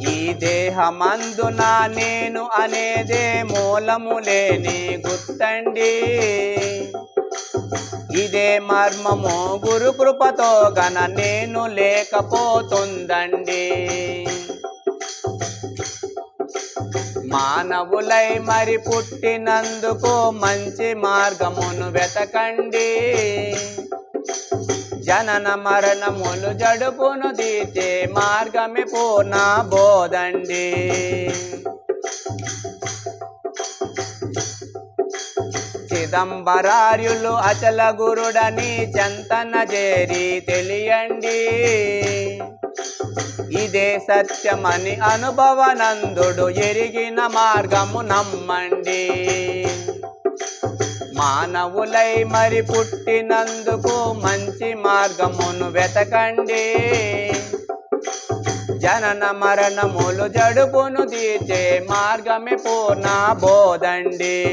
ఈ దేహమందున నేను అనేదే మూలము లేని గుర్తండి. ఇదే మర్మము గురు కృపతో గన నేను లేకపోతుందండి. మానవులై మరి పుట్టినందుకు మంచి మార్గమును వెతకండి. జనన మరణములు జడుపును తీర్చే మార్గమే పూర్ణ బోధండి. చిదంబరార్యులు అచల గురుడని చెంతన చేరి తెలియండి. ఇదే సత్యమని అనుభవనందుడు ఎరిగిన మార్గము నమ్మండి. మానవులై మరి పుట్టినందుకు మంచి మార్గమును వెతకండి. జనన మరణములు జడుపును తీర్చే మార్గమే పూర్ణ బోధండి.